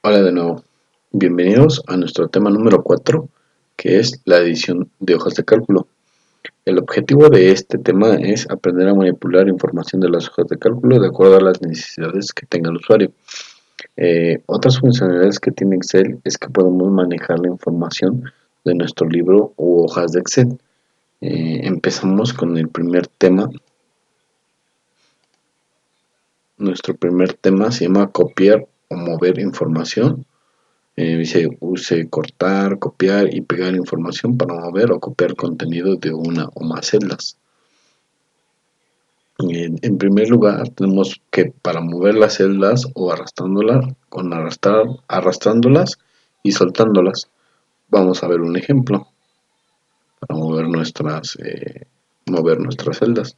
Hola de nuevo, bienvenidos a nuestro tema número 4, que es la edición de hojas de cálculo. El objetivo de este tema es aprender a manipular información de las hojas de cálculo de acuerdo a las necesidades que tenga el usuario. Otras funcionalidades que tiene Excel es que podemos manejar la información de nuestro libro u hojas de Excel. Empezamos con el primer tema. Nuestro primer tema se llama copiar o mover información. Dice use cortar, copiar y pegar información para mover o copiar contenido de una o más celdas. En primer lugar, tenemos que para mover las celdas o arrastrándolas y soltándolas. Vamos a ver un ejemplo para mover nuestras celdas.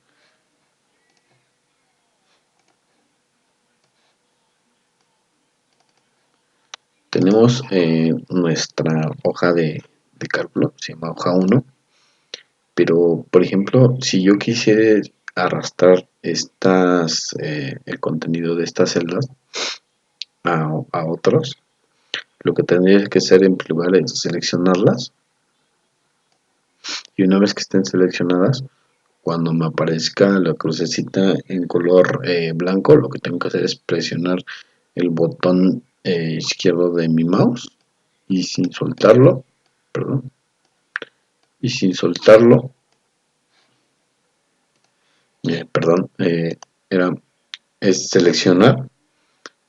Tenemos nuestra hoja de cálculo, se llama hoja 1. Pero, por ejemplo, si yo quisiera arrastrar el contenido de estas celdas a otros, lo que tendría que hacer en primer lugar es seleccionarlas. Y una vez que estén seleccionadas, cuando me aparezca la crucecita en color blanco, lo que tengo que hacer es presionar el botón izquierdo de mi mouse y sin soltarlo, es seleccionar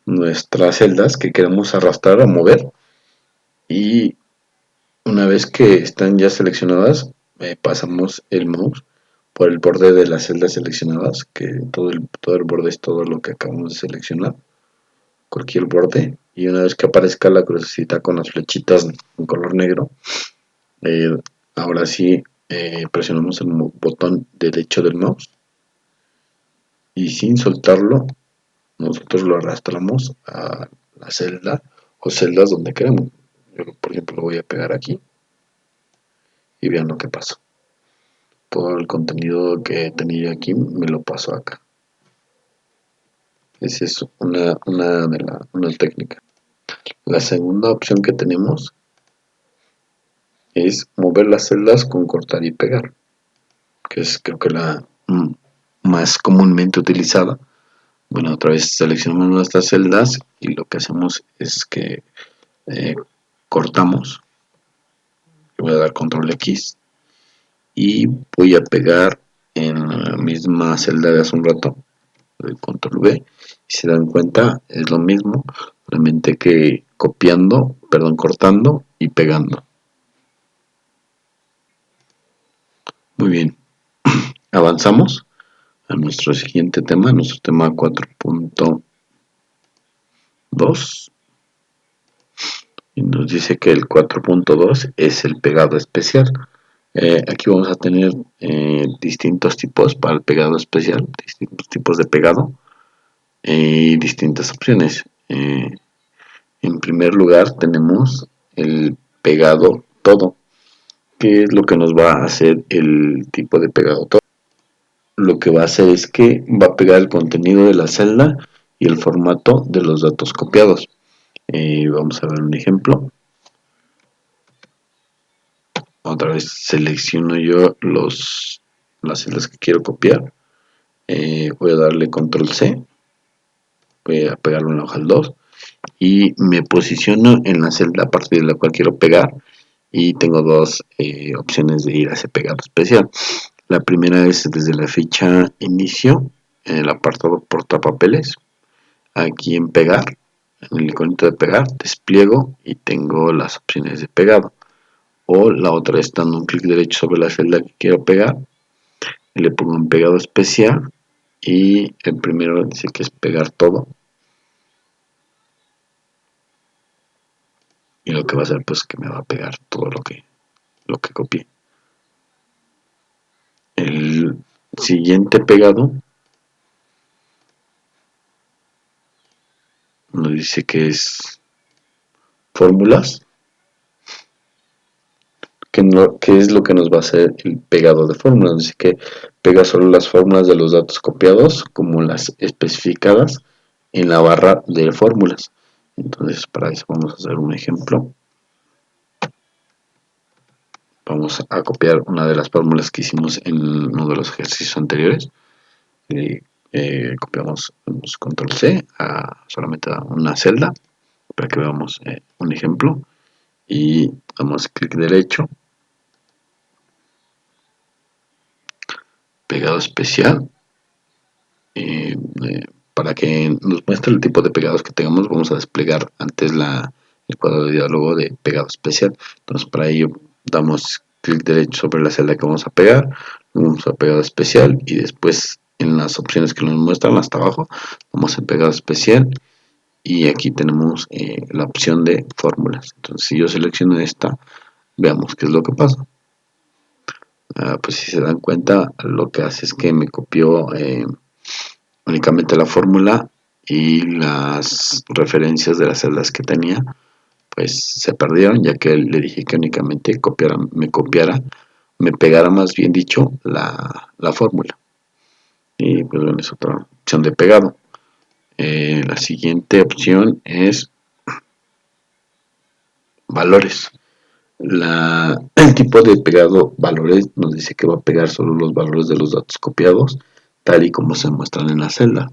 nuestras celdas que queremos arrastrar o mover, y una vez que están ya seleccionadas, pasamos el mouse por el borde de las celdas seleccionadas, que todo el borde es todo lo que acabamos de seleccionar, cualquier borde, y una vez que aparezca la crucecita con las flechitas en color negro, ahora sí presionamos el botón derecho del mouse y sin soltarlo nosotros lo arrastramos a la celda o celdas donde queremos. Yo, por ejemplo, lo voy a pegar aquí y vean lo que pasa. Todo el contenido que tenía aquí me lo paso acá. Esa es una técnica. La segunda opción que tenemos es mover las celdas con cortar y pegar, que es creo que la más comúnmente utilizada. Bueno, otra vez seleccionamos nuestras celdas y lo que hacemos es que cortamos. Voy a dar control X y voy a pegar en la misma celda de hace un rato, doy control V, y si se dan cuenta es lo mismo, solamente que cortando y pegando. Muy bien, avanzamos a nuestro siguiente tema, nuestro tema 4.2, y nos dice que el 4.2 es el pegado especial. Aquí vamos a tener distintos tipos para el pegado especial, distintos tipos de pegado y distintas opciones. En primer lugar tenemos el pegado todo, que es lo que nos va a hacer el tipo de pegado todo. Lo que va a hacer es que va a pegar el contenido de la celda y el formato de los datos copiados. Vamos a ver un ejemplo. Otra vez selecciono yo las celdas que quiero copiar. Voy a darle control C, voy a pegarlo en la hoja 2 y me posiciono en la celda a partir de la cual quiero pegar, y tengo dos opciones de ir a ese pegado especial. La primera es desde la ficha inicio, en el apartado portapapeles, aquí en pegar, en el iconito de pegar, despliego y tengo las opciones de pegado. O la otra es dando un clic derecho sobre la celda que quiero pegar, y le pongo un pegado especial, y el primero dice que es pegar todo, y lo que va a hacer pues que me va a pegar todo lo que copié. El siguiente pegado nos dice que es fórmulas, que es lo que nos va a hacer el pegado de fórmulas. Dice que pega solo las fórmulas de los datos copiados como las especificadas en la barra de fórmulas. Entonces para eso vamos a hacer un ejemplo. Vamos a copiar una de las fórmulas que hicimos en uno de los ejercicios anteriores. Copiamos control C solamente a una celda para que veamos un ejemplo y damos clic derecho, pegado especial, para que nos muestre el tipo de pegados que tengamos. Vamos a desplegar antes el cuadro de diálogo de pegado especial. Entonces para ello damos clic derecho sobre la celda que vamos a pegar, vamos a pegado especial y después en las opciones que nos muestran hasta abajo vamos a pegado especial y aquí tenemos la opción de fórmulas. Entonces si yo selecciono esta, veamos qué es lo que pasa. Pues si se dan cuenta, lo que hace es que me copió únicamente la fórmula y las referencias de las celdas que tenía pues se perdieron, ya que le dije que únicamente me pegara más bien dicho la fórmula. Y pues bueno, es otra opción de pegado. La siguiente opción es valores. El tipo de pegado valores nos dice que va a pegar solo los valores de los datos copiados, tal y como se muestran en la celda.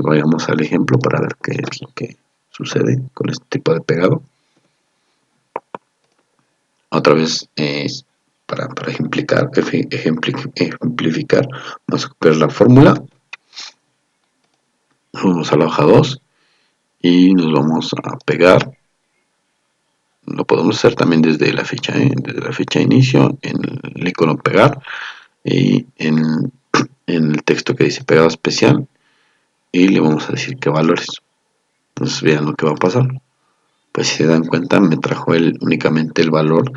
Vayamos al ejemplo para ver qué es lo que sucede con este tipo de pegado. Otra vez para ejemplificar, vamos a copiar la fórmula, vamos a la hoja 2 y nos vamos a pegar. Lo podemos hacer también desde la fecha de inicio, en el icono pegar y en el texto que dice pegado especial y le vamos a decir qué valores. Entonces vean lo que va a pasar. Pues si se dan cuenta me trajo únicamente el valor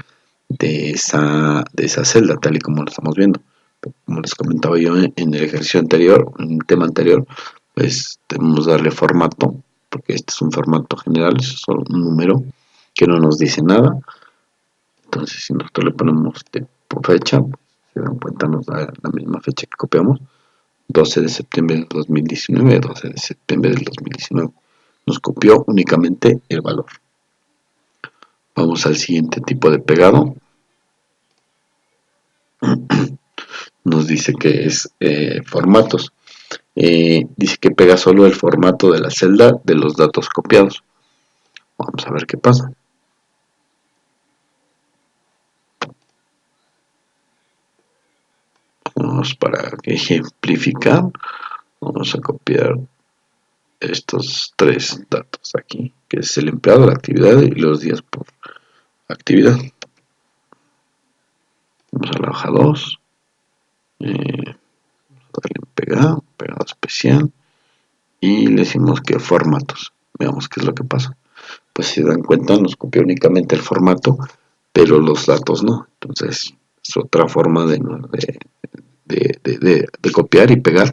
de esa celda tal y como lo estamos viendo. Como les comentaba yo en el ejercicio anterior, en el tema anterior, pues debemos darle formato, porque este es un formato general, es solo un número que no nos dice nada. Entonces si nosotros le ponemos por fecha, se dan cuenta nos da la misma fecha que copiamos, 12 de septiembre del 2019, 12 de septiembre del 2019. Nos copió únicamente el valor. Vamos al siguiente tipo de pegado. Nos dice que es formatos. Dice que pega solo el formato de la celda de los datos copiados. Vamos a ver qué pasa. Vamos para ejemplificar. Vamos a copiar estos tres datos aquí, que es el empleado, la actividad y los días por actividad. Vamos a la hoja 2. Darle en pegado especial. Y le decimos que formatos. Veamos qué es lo que pasa. Pues si se dan cuenta nos copió únicamente el formato, pero los datos no. Entonces es otra forma de copiar y pegar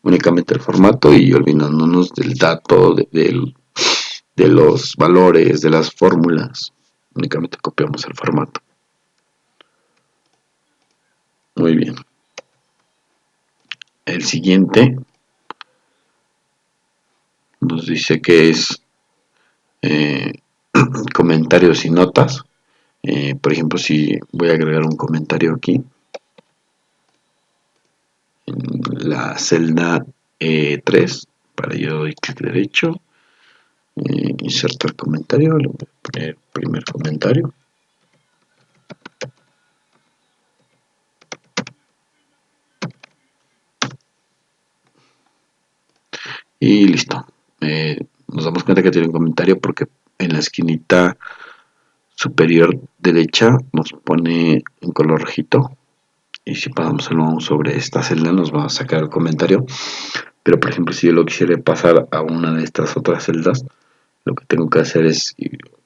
únicamente el formato y olvidándonos del dato, de los valores, de las fórmulas. Únicamente copiamos el formato. Muy bien. El siguiente nos dice que es comentarios y notas. Por ejemplo, si voy a agregar un comentario aquí, en la celda E3, para ello doy clic derecho, insertar comentario, le voy a poner primer comentario. Y listo. Nos damos cuenta que tiene un comentario porque en la esquinita superior derecha nos pone en color rojito. Y si pasamos el mouse sobre esta celda nos va a sacar el comentario. Pero por ejemplo si yo lo quisiera pasar a una de estas otras celdas, lo que tengo que hacer es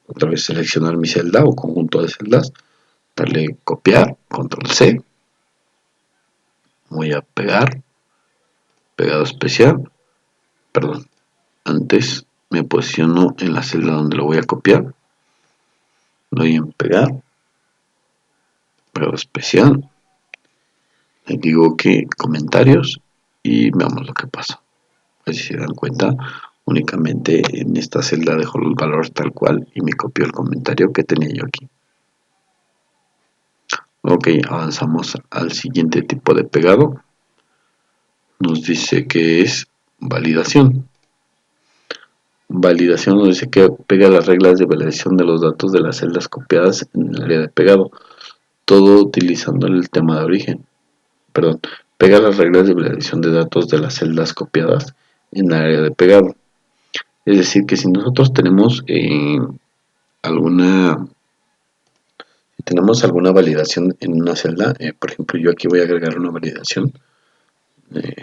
otra vez seleccionar mi celda o conjunto de celdas, darle copiar, control C, voy a pegar, pegado especial, perdón, antes me posiciono en la celda donde lo voy a copiar, doy en pegar, pegado especial, le digo que comentarios y veamos lo que pasa. Si se dan cuenta, Únicamente en esta celda dejo los valores tal cual y me copio el comentario que tenía yo aquí. Ok, avanzamos al siguiente tipo de pegado. Nos dice que es validación. Validación nos dice que pega las reglas de validación de los datos de las celdas copiadas en el área de pegado, todo utilizando el tema de origen. Perdón, pega las reglas de validación de datos de las celdas copiadas en el área de pegado. Es decir, que si nosotros tenemos alguna si tenemos alguna validación en una celda, por ejemplo, yo aquí voy a agregar una validación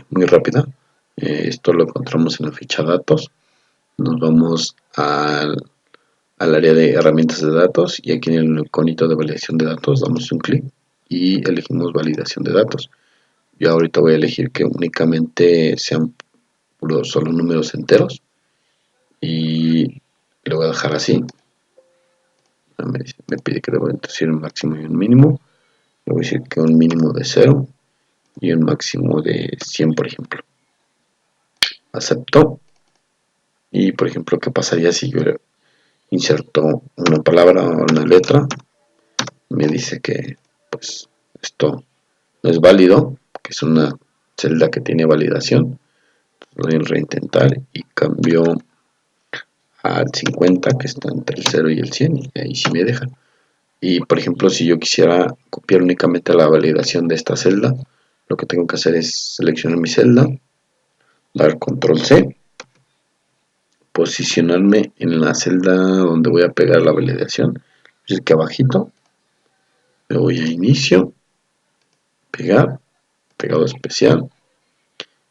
muy rápida. Esto lo encontramos en la ficha datos. Nos vamos al área de herramientas de datos y aquí en el iconito de validación de datos damos un clic y elegimos validación de datos. Yo ahorita voy a elegir que únicamente sean solo números enteros y lo voy a dejar así. Me pide que debo introducir un máximo y un mínimo. Le voy a decir que un mínimo de 0 y un máximo de 100, por ejemplo. Acepto. Y por ejemplo, ¿qué pasaría si yo inserto una palabra o una letra? Me dice que pues esto no es válido, que es una celda que tiene validación. Voy a reintentar y cambio al 50, que está entre el 0 y el 100, y ahí sí me deja. Y por ejemplo, si yo quisiera copiar únicamente la validación de esta celda, lo que tengo que hacer es seleccionar mi celda, dar control C, posicionarme en la celda donde voy a pegar la validación, es decir, que abajito, me voy a inicio, pegar, pegado especial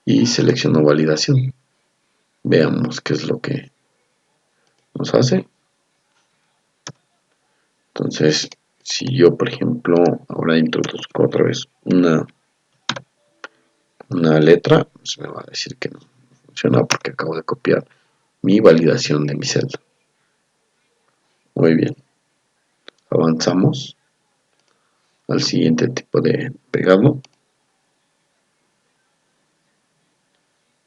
y selecciono validación. Veamos qué es lo que nos hace. Entonces, si yo, por ejemplo, ahora introduzco otra vez una letra, pues me va a decir que no funciona porque acabo de copiar mi validación de mi celda. Muy bien, avanzamos al siguiente tipo de pegado.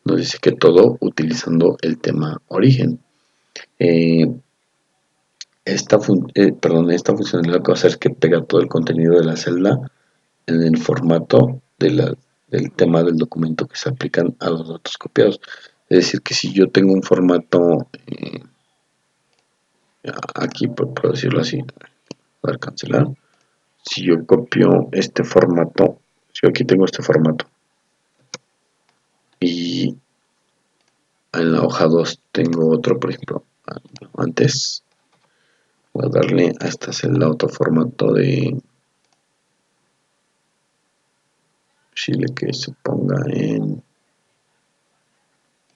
Nos dice que todo utilizando el tema origen. Esta funcionalidad lo que va a hacer es que pega todo el contenido de la celda en el formato del tema del documento que se aplican a los datos copiados. Es decir, que si yo tengo un formato, aquí por decirlo así, para cancelar, si yo copio este formato, si yo aquí tengo este formato y en la hoja 2 tengo otro, por ejemplo, antes voy a darle a esta celda otro formato de Chile que se ponga en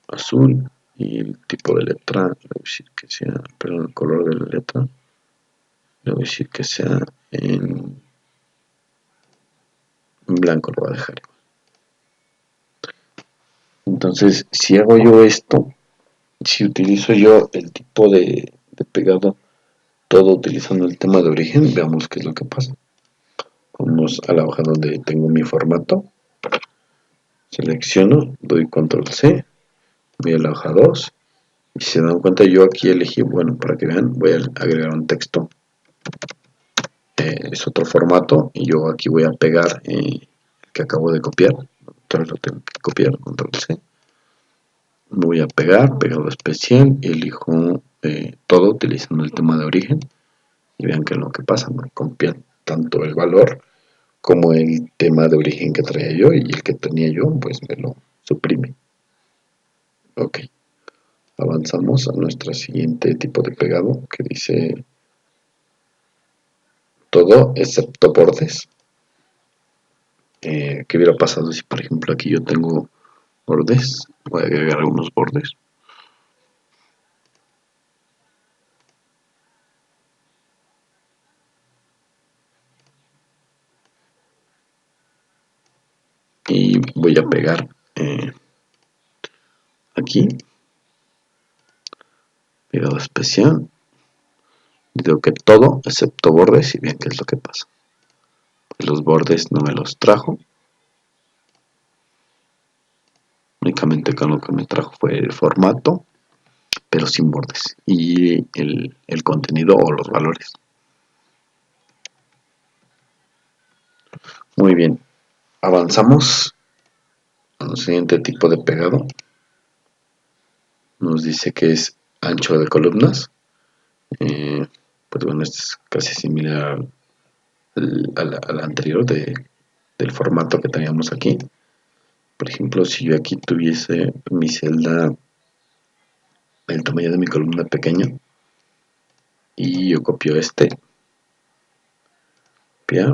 azul y el tipo de letra, le voy a decir que sea, perdón, el color de la letra, le voy a decir que sea en blanco, lo voy a dejar. Entonces, si hago yo esto, si utilizo yo el tipo de pegado, todo utilizando el tema de origen, veamos qué es lo que pasa. Vamos a la hoja donde tengo mi formato, selecciono, doy control C, voy a la hoja 2 y si se dan cuenta yo aquí elegí, bueno, para que vean, voy a agregar un texto, es otro formato y yo aquí voy a pegar el que acabo de copiar, otra vez lo tengo que copiar, control C, voy a pegar, pegado especial y elijo todo utilizando el tema de origen y vean que es lo que pasa, me copian tanto el valor como el tema de origen que traía yo y el que tenía yo pues me lo suprime. Ok, avanzamos a nuestro siguiente tipo de pegado que dice todo excepto bordes. ¿Qué hubiera pasado si por ejemplo aquí yo tengo bordes? Voy a agregar algunos bordes. Y voy a pegar aquí, pegado especial. Digo que todo excepto bordes y vean qué es lo que pasa. Pues los bordes no me los trajo. Únicamente con lo que me trajo fue el formato. pero sin bordes, y el contenido o los valores. Muy bien, avanzamos al siguiente tipo de pegado. Nos dice que es ancho de columnas. Eh, pues bueno, este es casi similar al anterior del formato que teníamos aquí. Por ejemplo, si yo aquí tuviese mi celda, el tamaño de mi columna pequeño, y yo copio copiar,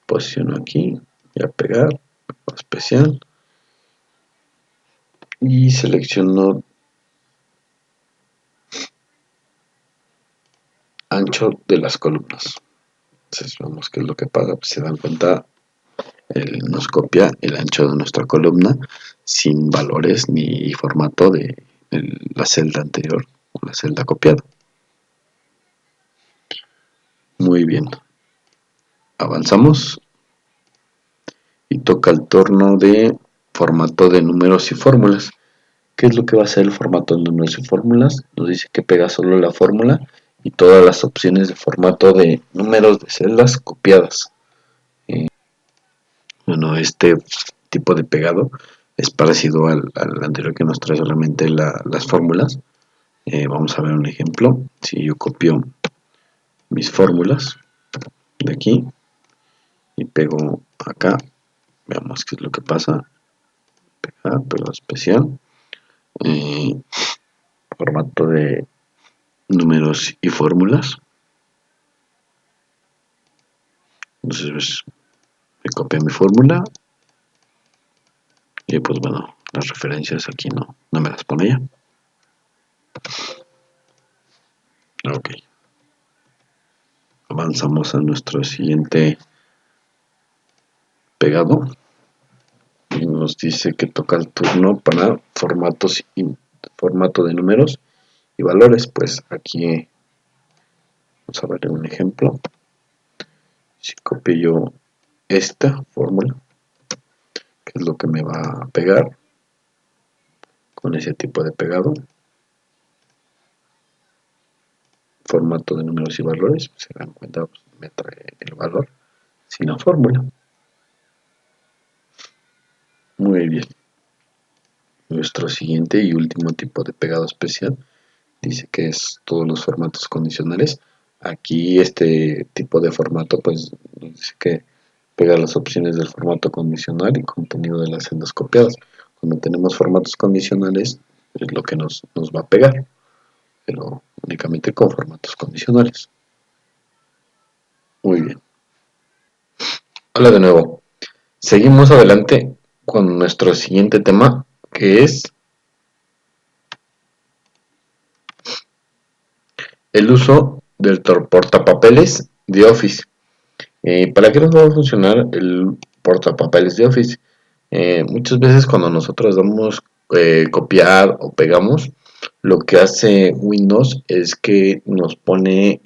posiciono aquí, y a pegar, especial, y selecciono ancho de las columnas. Entonces vemos qué es lo que pasa, pues se dan cuenta, nos copia el ancho de nuestra columna sin valores ni formato de la celda anterior o la celda copiada. Muy bien, avanzamos y toca el turno de formato de números y fórmulas. ¿Qué es lo que va a hacer el formato de números y fórmulas? Nos dice que pega solo la fórmula y todas las opciones de formato de números de celdas copiadas. Bueno, este tipo de pegado es parecido al anterior, que nos trae solamente las fórmulas. Vamos a ver un ejemplo. Si yo copio mis fórmulas de aquí y pego acá, veamos qué es lo que pasa. Pegar, pegado especial. Eh, Formato de números y fórmulas. Entonces, pues, me copio mi fórmula y pues bueno, las referencias aquí no me las pone ya. Ok, avanzamos a nuestro siguiente pegado y nos dice que toca el turno para formato de números y valores. Pues aquí vamos a ver un ejemplo. Si copio yo esta fórmula, que es lo que me va a pegar con ese tipo de pegado, formato de números y valores, se dan cuenta, pues, me trae el valor sin la fórmula. Muy bien. Nuestro siguiente y último tipo de pegado especial dice que es todos los formatos condicionales. Aquí este tipo de formato pues dice que pega las opciones del formato condicional y contenido de las celdas copiadas. Cuando tenemos formatos condicionales es lo que nos va a pegar, pero únicamente con formatos condicionales. Muy bien. Hola de nuevo. Seguimos adelante con nuestro siguiente tema, que es el uso del portapapeles de Office. ¿Para qué nos va a funcionar el portapapeles de Office? Muchas veces cuando nosotros damos copiar o pegamos, lo que hace Windows es que nos pone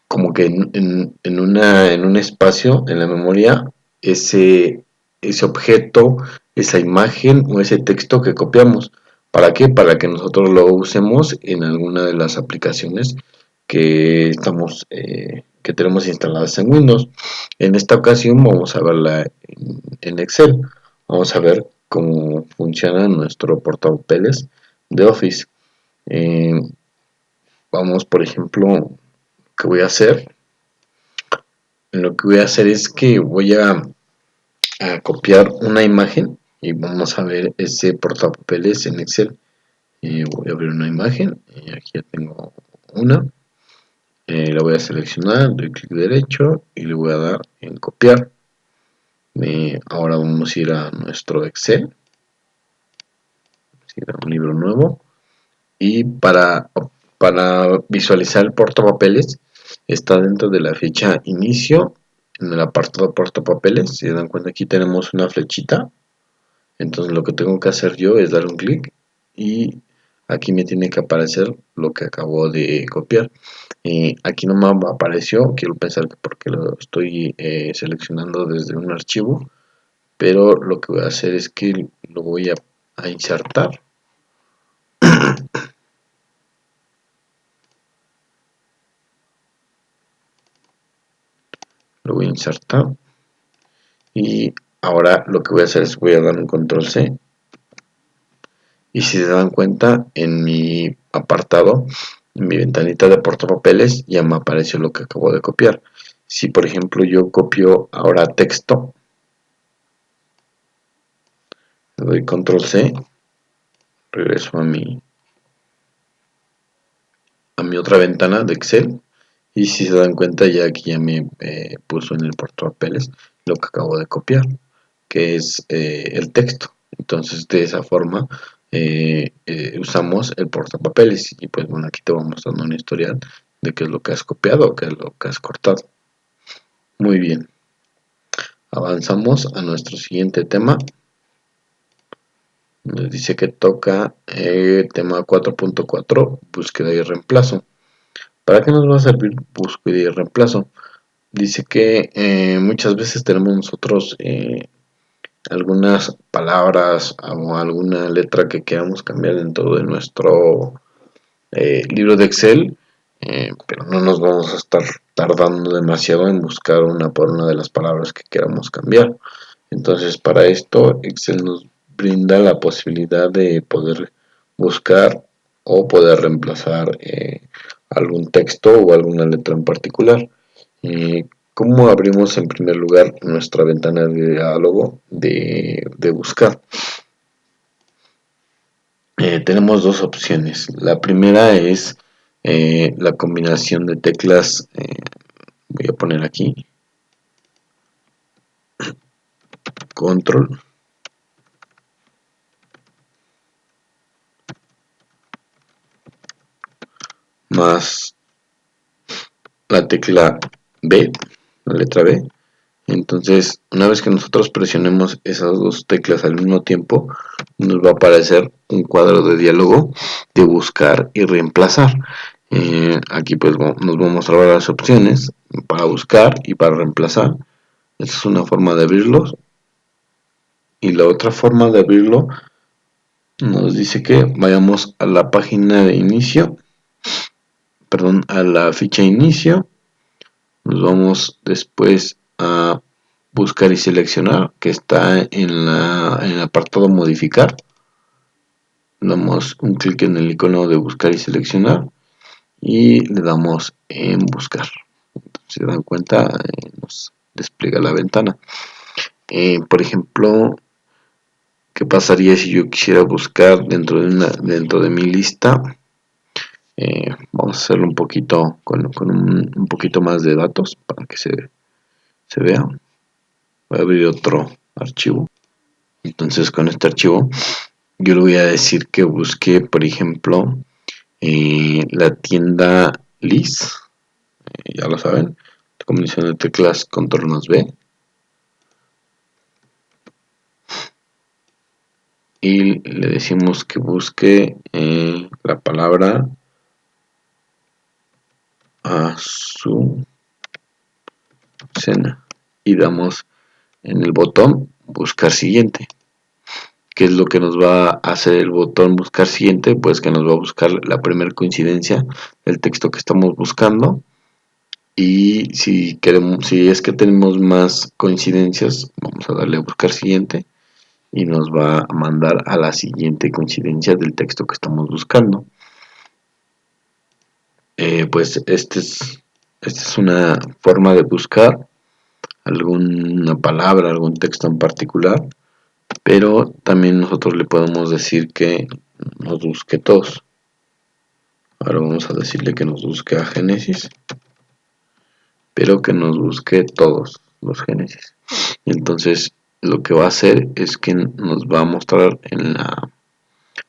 como que en un espacio en la memoria ese objeto, esa imagen o ese texto que copiamos. ¿Para qué? Para que nosotros lo usemos en alguna de las aplicaciones que tenemos instaladas en Windows. En esta ocasión vamos a verla en Excel. Vamos a ver cómo funciona nuestro portapapeles de Office. Eh, Vamos, por ejemplo, ¿qué voy a hacer? Lo que voy a hacer es que voy a copiar una imagen y vamos a ver ese portapapeles en Excel. Voy a abrir una imagen y aquí ya tengo una. La voy a seleccionar, doy clic derecho y le voy a dar en copiar. Ahora vamos a ir a nuestro Excel, vamos a ir a un libro nuevo, y para visualizar el portapapeles está dentro de la ficha inicio, en el apartado portapapeles. Si se dan cuenta, aquí tenemos una flechita. Entonces lo que tengo que hacer yo es dar un clic y aquí me tiene que aparecer lo que acabo de copiar. Aquí no me apareció, quiero pensar que porque lo estoy seleccionando desde un archivo, pero lo que voy a hacer es que lo voy a insertar Lo voy a insertar. Y ahora lo que voy a hacer es voy a dar un control C. Y si se dan cuenta, en mi apartado, en mi ventanita de portapapeles, ya me apareció lo que acabo de copiar. Si por ejemplo yo copio ahora texto, le doy control C, regreso a mi otra ventana de Excel. Y si se dan cuenta, ya aquí ya me puso en el portapapeles lo que acabo de copiar, que es el texto. Entonces de esa forma usamos el portapapeles. Y pues bueno, aquí te vamos dando un historial de qué es lo que has copiado o qué es lo que has cortado. Muy bien, avanzamos a nuestro siguiente tema. Nos dice que toca tema 4.4, búsqueda y reemplazo. ¿Para qué nos va a servir búsqueda y reemplazo? Dice que muchas veces tenemos nosotros algunas palabras o alguna letra que queramos cambiar dentro de nuestro libro de Excel, pero no nos vamos a estar tardando demasiado en buscar una por una de las palabras que queramos cambiar. Entonces, para esto, Excel nos brinda la posibilidad de poder buscar o poder reemplazar algún texto o alguna letra en particular. ¿Cómo abrimos en primer lugar nuestra ventana de diálogo de buscar? Tenemos dos opciones. La primera es la combinación de teclas. Voy a poner aquí control más la tecla B, la letra B. Entonces, una vez que nosotros presionemos esas dos teclas al mismo tiempo, nos va a aparecer un cuadro de diálogo de buscar y reemplazar. Aquí pues nos va a mostrar las opciones para buscar y para reemplazar. Esta es una forma de abrirlos. Y la otra forma de abrirlo nos dice que vayamos a la página de inicio, perdón, a la ficha inicio. Nos vamos después a buscar y seleccionar, que está en el apartado modificar. Damos un clic en el icono de buscar y seleccionar y le damos en buscar. Si se dan cuenta, nos despliega la ventana. Por ejemplo, ¿qué pasaría si yo quisiera buscar dentro de mi lista? Vamos a hacerlo un poquito con un poquito más de datos para que se vea. Voy a abrir otro archivo. Entonces con este archivo yo le voy a decir que busque, por ejemplo, la tienda Liz. Ya lo saben, la combinación de teclas control más B. Y le decimos que busque la palabra Azucena y damos en el botón buscar siguiente. ¿Qué es lo que nos va a hacer el botón buscar siguiente? Pues que nos va a buscar la primera coincidencia del texto que estamos buscando. Y si es que tenemos más coincidencias, vamos a darle a buscar siguiente y nos va a mandar a la siguiente coincidencia del texto que estamos buscando. Pues esta es una forma de buscar alguna palabra, algún texto en particular, pero también nosotros le podemos decir que nos busque todos. Ahora vamos a decirle que nos busque a Génesis, pero que nos busque todos los Génesis. Entonces lo que va a hacer es que nos va a mostrar en la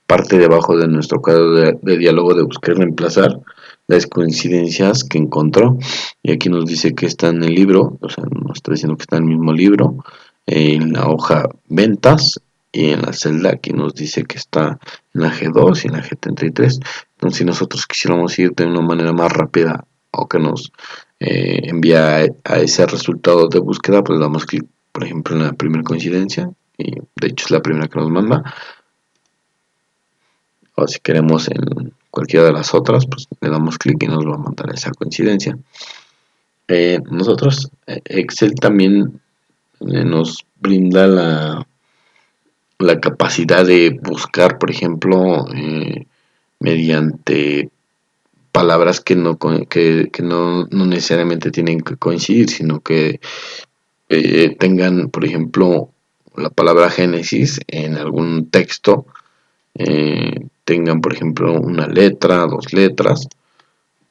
parte de abajo de nuestro cuadro de diálogo de buscar y reemplazar las coincidencias que encontró. Y aquí nos dice que está en el libro, o sea, nos está diciendo que está en el mismo libro, en la hoja ventas, y en la celda aquí nos dice que está en la G2 y en la G33. Entonces, si nosotros quisiéramos ir de una manera más rápida o que nos envía a ese resultado de búsqueda, pues damos clic, por ejemplo, en la primera coincidencia, y de hecho es la primera que nos manda. o si queremos en cualquiera de las otras, pues le damos clic y nos va a mandar esa coincidencia. Nosotros, Excel también nos brinda la capacidad de buscar, por ejemplo, mediante palabras que no necesariamente tienen que coincidir, sino que tengan, por ejemplo, la palabra Génesis en algún texto, tengan, por ejemplo, una letra, dos letras,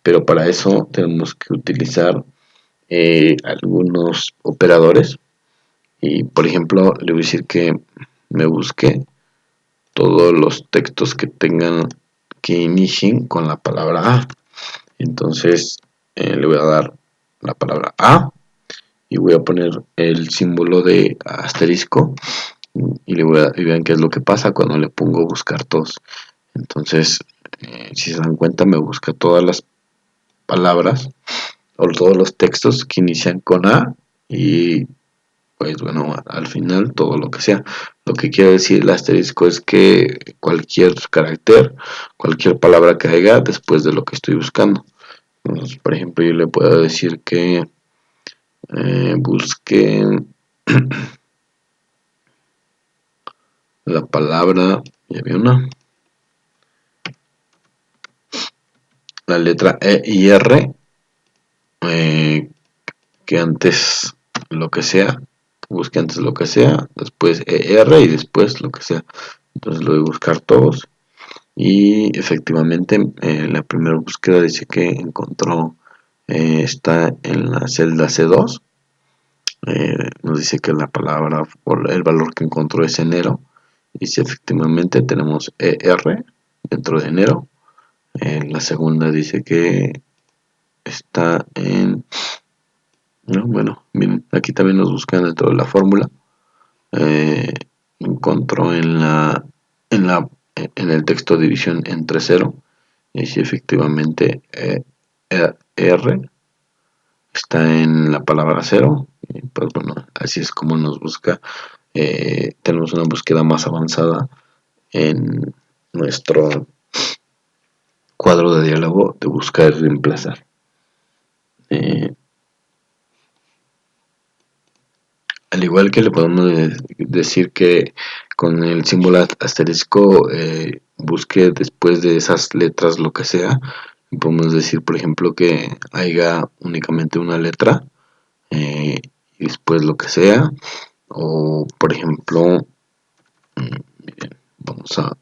pero para eso tenemos que utilizar algunos operadores. Y, por ejemplo, le voy a decir que me busque todos los textos que inicien con la palabra A. Entonces, le voy a dar la palabra A y voy a poner el símbolo de asterisco y vean qué es lo que pasa cuando le pongo buscar todos. Entonces, si se dan cuenta, me busca todas las palabras o todos los textos que inician con A y pues bueno, al final todo lo que sea. Lo que quiere decir el asterisco es que cualquier carácter, cualquier palabra que haya después de lo que estoy buscando. Entonces, por ejemplo, yo le puedo decir que busque la palabra, ya vi una, la letra E y R, que antes lo que sea, busque antes lo que sea, después ER y después lo que sea. Entonces lo voy a buscar todos. Y efectivamente, la primera búsqueda dice que encontró, está en la celda C2. Nos dice que la palabra o el valor que encontró es enero. Y si efectivamente tenemos ER dentro de enero. La segunda dice que está en... No, bueno, miren, aquí también nos buscan dentro de la fórmula. Eh, encontró en el texto división entre 0 y si efectivamente R está en la palabra 0, pues bueno, así es como nos busca. Tenemos una búsqueda más avanzada en nuestro cuadro de diálogo de buscar y reemplazar. Eh, Al igual que le podemos decir que con el símbolo asterisco busque después de esas letras lo que sea, podemos decir, por ejemplo, que haya únicamente una letra y después lo que sea, o por ejemplo, miren, vamos a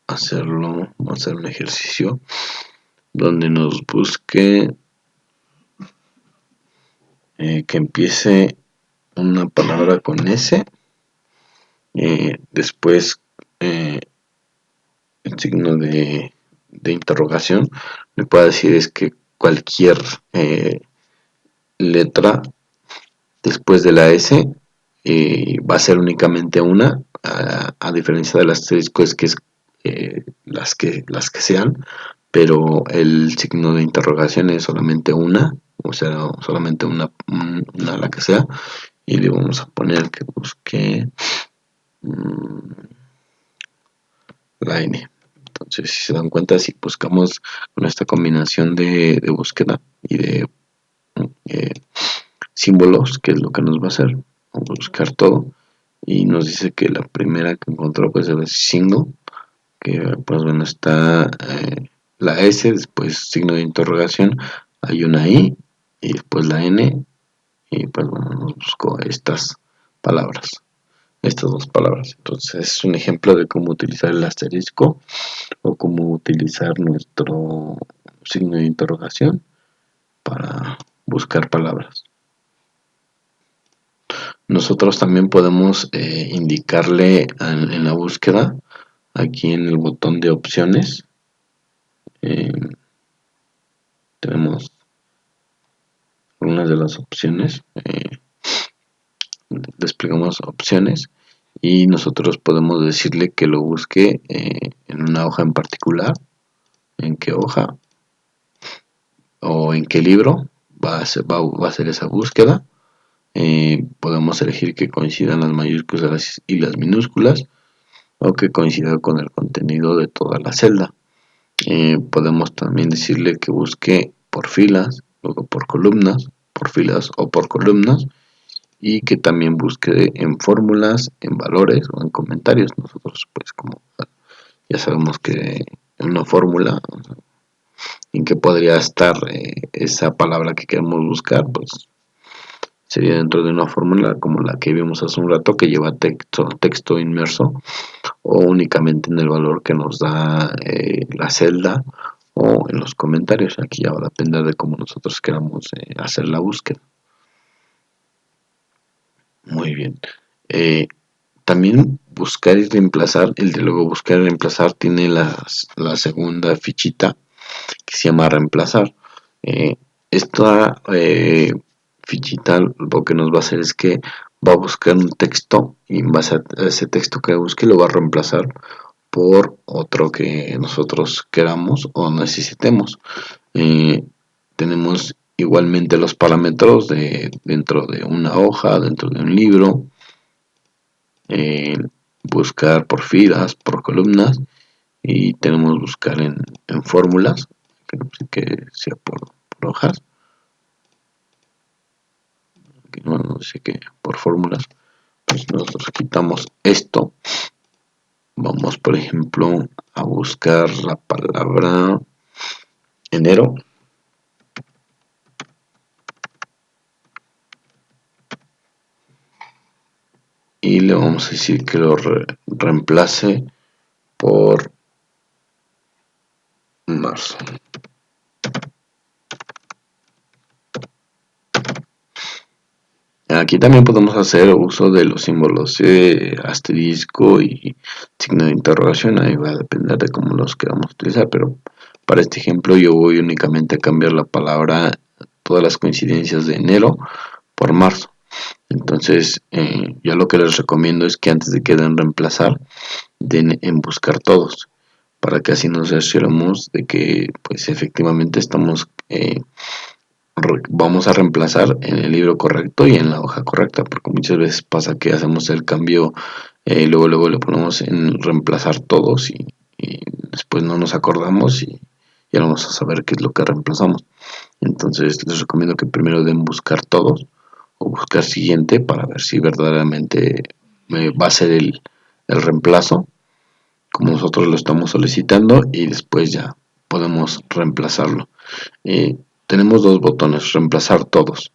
hacerlo, vamos a hacer un ejercicio donde nos busque que empiece una palabra con S, después el signo de interrogación, le puedo decir es que cualquier letra después de la S va a ser únicamente una, a diferencia del asterisco es que es las que sean, pero el signo de interrogación es solamente una, o sea, solamente una la que sea, y le vamos a poner que busque la N. Entonces, si se dan cuenta, si buscamos con esta combinación de búsqueda y de eh, símbolos, que es lo que nos va a hacer, vamos a buscar todo, y nos dice que la primera que encontró pues es single, que pues bueno, está la S, después signo de interrogación, hay una I, y después la N, y pues bueno, nos buscó palabras, estas dos palabras. Entonces es un ejemplo de cómo utilizar el asterisco o cómo utilizar nuestro signo de interrogación para buscar palabras. Nosotros también podemos indicarle en la búsqueda, aquí en el botón de opciones, eh, tenemos algunas de las opciones, desplegamos opciones y nosotros podemos decirle que lo busque en una hoja en particular, en qué hoja o en qué libro va a ser esa búsqueda. Podemos elegir que coincidan las mayúsculas y las minúsculas, o que coincida con el contenido de toda la celda. Podemos también decirle que busque por filas, luego por columnas, por filas o por columnas, y que también busque en fórmulas, en valores o en comentarios. Nosotros pues como ya sabemos que en una fórmula en que podría estar esa palabra que queremos buscar, pues sería dentro de una fórmula como la que vimos hace un rato, que lleva texto inmerso, o únicamente en el valor que nos da la celda, o en los comentarios. Aquí ya va a depender de cómo nosotros queramos hacer la búsqueda. Muy bien. También buscar y reemplazar, el de luego buscar y reemplazar tiene la segunda fichita que se llama reemplazar. Esta fichita lo que nos va a hacer es que va a buscar un texto y en base a ese texto que busque lo va a reemplazar por otro que nosotros queramos o necesitemos. Eh, Tenemos igualmente los parámetros dentro de una hoja, dentro de un libro, eh, buscar por filas, por columnas, y tenemos buscar en fórmulas, que sea por hojas, que no sé qué, por fórmulas. Pues nosotros quitamos esto. Vamos, por ejemplo, a buscar la palabra enero. Y le vamos a decir que lo reemplace por marzo. Aquí también podemos hacer uso de los símbolos asterisco y signo de interrogación. Ahí va a depender de cómo los queramos utilizar, pero para este ejemplo yo voy únicamente a cambiar la palabra, todas las coincidencias de enero por marzo. Entonces, yo lo que les recomiendo es que antes de que den reemplazar, den en buscar todos, para que así nos aseguremos de que pues efectivamente estamos vamos a reemplazar en el libro correcto y en la hoja correcta, porque muchas veces pasa que hacemos el cambio, luego le ponemos en reemplazar todos y después no nos acordamos y ya no vamos a saber qué es lo que reemplazamos. Entonces les recomiendo que primero den buscar todos o buscar siguiente para ver si verdaderamente va a ser el reemplazo como nosotros lo estamos solicitando, y después ya podemos reemplazarlo. Eh, Tenemos dos botones, reemplazar todos.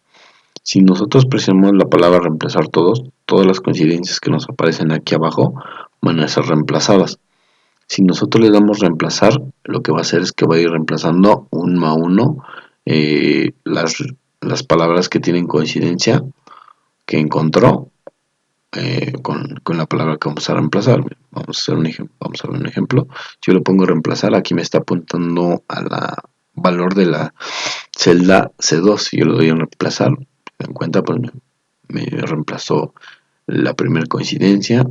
Si nosotros presionamos la palabra reemplazar todos, todas las coincidencias que nos aparecen aquí abajo van a ser reemplazadas. Si nosotros le damos reemplazar, lo que va a hacer es que va a ir reemplazando uno a uno eh, las, las palabras que tienen coincidencia que encontró con la palabra que vamos a reemplazar. Vamos a hacer vamos a ver un ejemplo. Si yo le pongo reemplazar, aquí me está apuntando a la valor de la celda C2. Si yo le doy a reemplazar, me en cuenta, pues me reemplazó la primera coincidencia.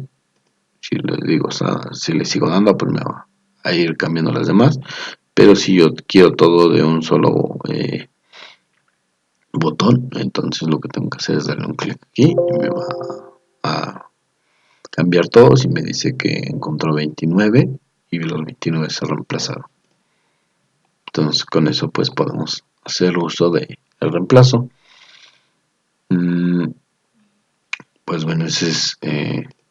Si le digo, o sea, si le sigo dando, pues me va a ir cambiando las demás. Pero si yo quiero todo de un solo botón, entonces lo que tengo que hacer es darle un clic aquí y me va a cambiar todos y me dice que encontró 29 y los 29 se reemplazaron. Entonces con eso pues podemos hacer uso de el reemplazo. Pues bueno, esa es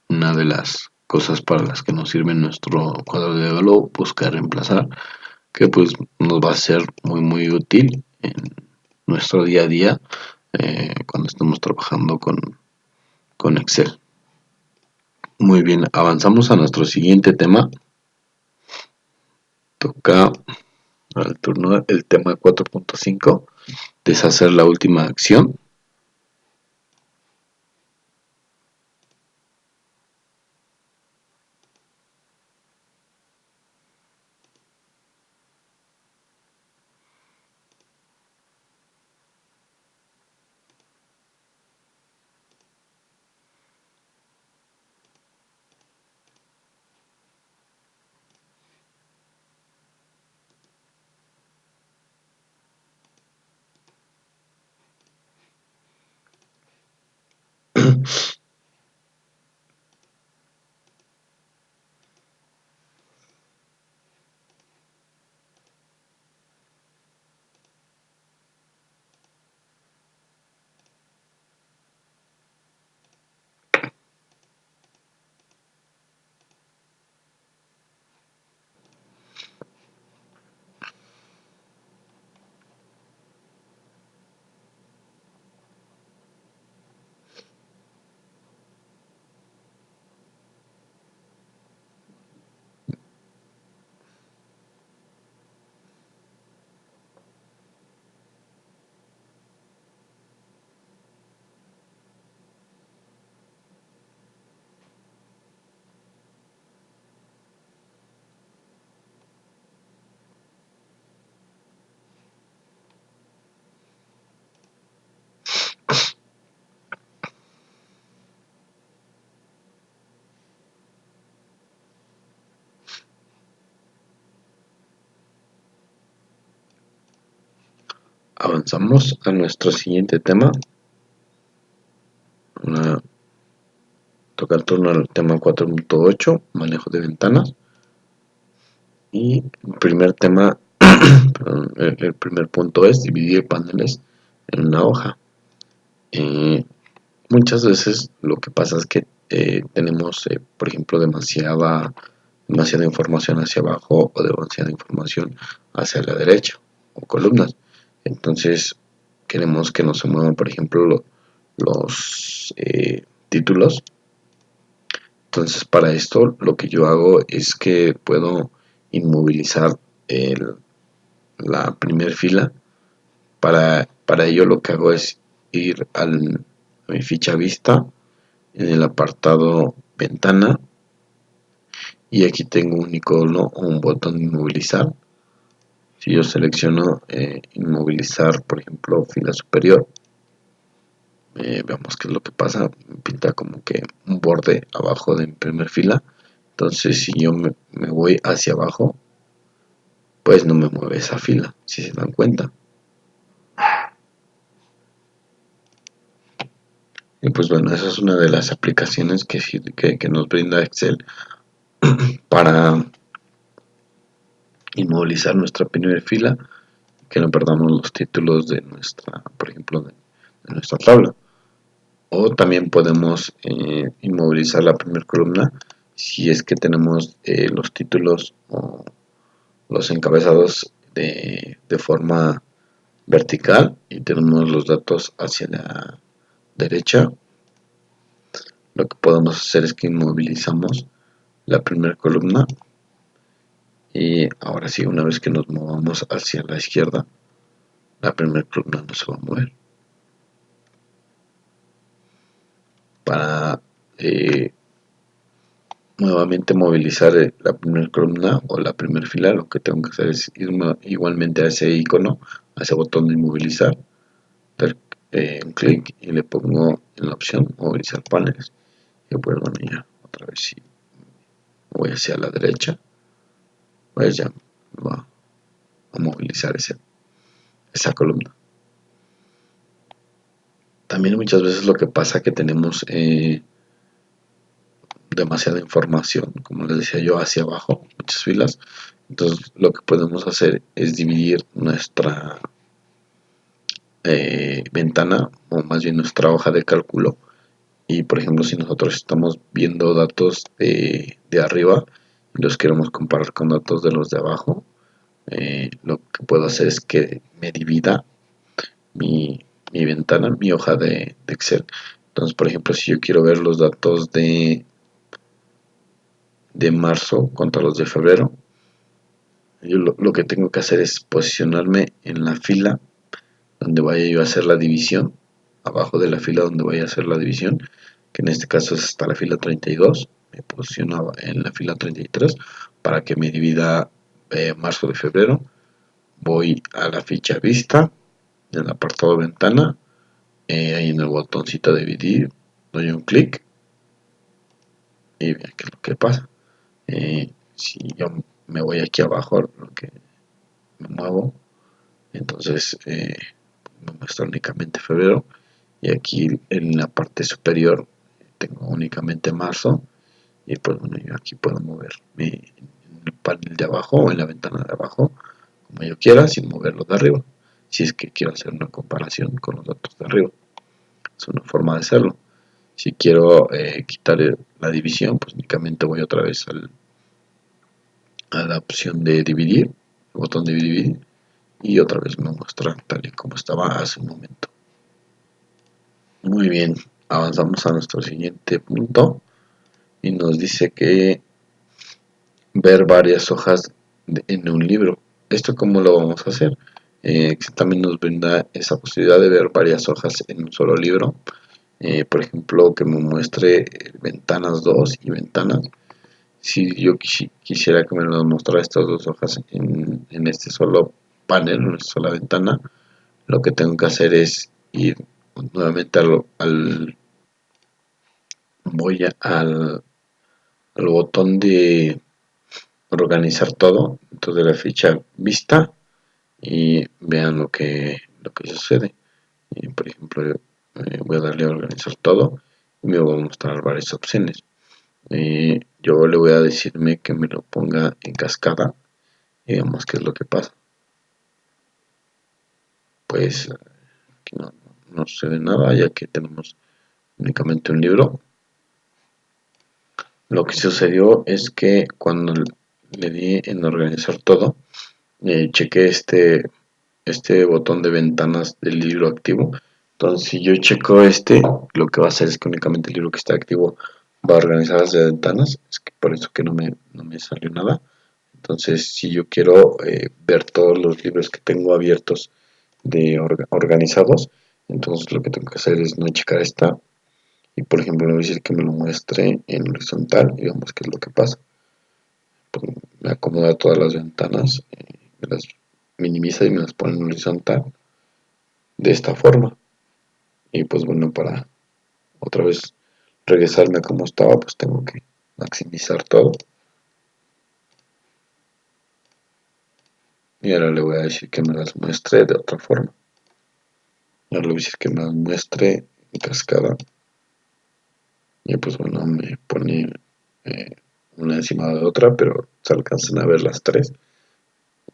una de las cosas para las que nos sirve nuestro cuadro de diálogo, buscar reemplazar, que pues nos va a ser muy útil en nuestro día a día cuando estamos trabajando con Excel. Muy bien, avanzamos a nuestro siguiente tema. Toca al turno el tema 4.5, deshacer la última acción. Avanzamos a nuestro siguiente tema. Toca el turno al tema 4.8, manejo de ventanas. Y el primer tema, perdón, el primer punto es dividir paneles en una hoja. Muchas veces lo que pasa es que tenemos, por ejemplo, demasiada información hacia abajo o demasiada información hacia la derecha o columnas. Entonces queremos que nos se muevan, por ejemplo, los títulos. Entonces para esto lo que yo hago es que puedo inmovilizar la primera fila. Para ello lo que hago es ir a mi ficha vista en el apartado ventana, y aquí tengo un icono o un botón de inmovilizar. Si yo selecciono inmovilizar, por ejemplo, fila superior, veamos qué es lo que pasa. Me pinta como que un borde abajo de mi primera fila. Entonces si yo me voy hacia abajo, pues no me mueve esa fila, si se dan cuenta. Y pues bueno, esa es una de las aplicaciones que nos brinda Excel para inmovilizar nuestra primera fila, que no perdamos los títulos de nuestra, por ejemplo, de nuestra tabla. O también podemos inmovilizar la primera columna si es que tenemos los títulos o los encabezados de forma vertical y tenemos los datos hacia la derecha. Lo que podemos hacer es que inmovilizamos la primera columna, y ahora sí, una vez que nos movamos hacia la izquierda, la primera columna no se va a mover. Para nuevamente movilizar la primera columna o la primera fila, lo que tengo que hacer es irme igualmente a ese icono, a ese botón de inmovilizar, dar un clic y le pongo en la opción movilizar paneles. Y pues bueno, ya otra vez si voy hacia la derecha, pues ya va a movilizar esa columna. También muchas veces lo que pasa es que tenemos demasiada información, como les decía yo, hacia abajo, muchas filas. Entonces lo que podemos hacer es dividir nuestra ventana, o más bien nuestra hoja de cálculo. Y por ejemplo, si nosotros estamos viendo datos de arriba y los queremos comparar con datos de los de abajo, lo que puedo hacer es que me divida mi ventana, mi hoja de Excel. Entonces, por ejemplo, si yo quiero ver los datos de marzo contra los de febrero, yo lo que tengo que hacer es posicionarme en la fila donde vaya yo a hacer la división, abajo de la fila donde vaya a hacer la división, que en este caso es hasta la fila 32. Me posicionaba en la fila 33 para que me divida marzo de febrero. Voy a la ficha vista, en el apartado ventana, ahí en el botoncito de dividir, doy un clic y vean qué es lo que pasa. Si yo me voy aquí abajo, lo que me muevo, entonces me muestra únicamente febrero, y aquí en la parte superior tengo únicamente marzo. Y pues bueno, yo aquí puedo moverme en el panel de abajo o en la ventana de abajo como yo quiera, sin moverlo de arriba, si es que quiero hacer una comparación con los datos de arriba. Es una forma de hacerlo. Si quiero quitar la división, pues únicamente voy otra vez a la opción de dividir, el botón de dividir, y otra vez me muestra tal y como estaba hace un momento. Muy bien, avanzamos a nuestro siguiente punto y nos dice que ver varias hojas en un libro. ¿Esto cómo lo vamos a hacer? También nos brinda esa posibilidad de ver varias hojas en un solo libro. Por ejemplo, que me muestre ventanas 2 y ventanas. Si yo quisiera que me nos mostrara estas dos hojas en este solo panel, en una sola ventana, lo que tengo que hacer es ir nuevamente voy al botón de organizar todo dentro de la ficha vista, y vean lo lo que sucede. Por ejemplo, voy a darle a organizar todo y me va a mostrar varias opciones. Yo le voy a decirme que me lo ponga en cascada y veamos qué es lo que pasa. Pues aquí no sucede nada ya que tenemos únicamente un libro. Lo que sucedió es que cuando le di en organizar todo, chequé este botón de ventanas del libro activo. Entonces, si yo checo lo que va a hacer es que únicamente el libro que está activo va a organizar las ventanas. Es que por eso que no me salió nada. Entonces, si yo quiero ver todos los libros que tengo abiertos organizados, entonces lo que tengo que hacer es no checar esta. Y por ejemplo, le voy a decir que me lo muestre en horizontal y vemos qué es lo que pasa. Pues, me acomoda todas las ventanas, me las minimiza y me las pone en horizontal de esta forma. Y pues bueno, para otra vez regresarme a como estaba, pues tengo que maximizar todo. Y ahora le voy a decir que me las muestre de otra forma. Y ahora le voy a decir que me las muestre en cascada. Y pues bueno, me pone una encima de otra, pero se alcanzan a ver las tres.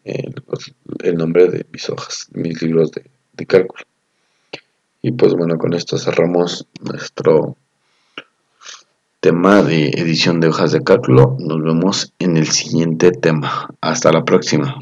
El nombre de mis hojas, mis libros de cálculo. Y pues bueno, con esto cerramos nuestro tema de edición de hojas de cálculo. Nos vemos en el siguiente tema. Hasta la próxima.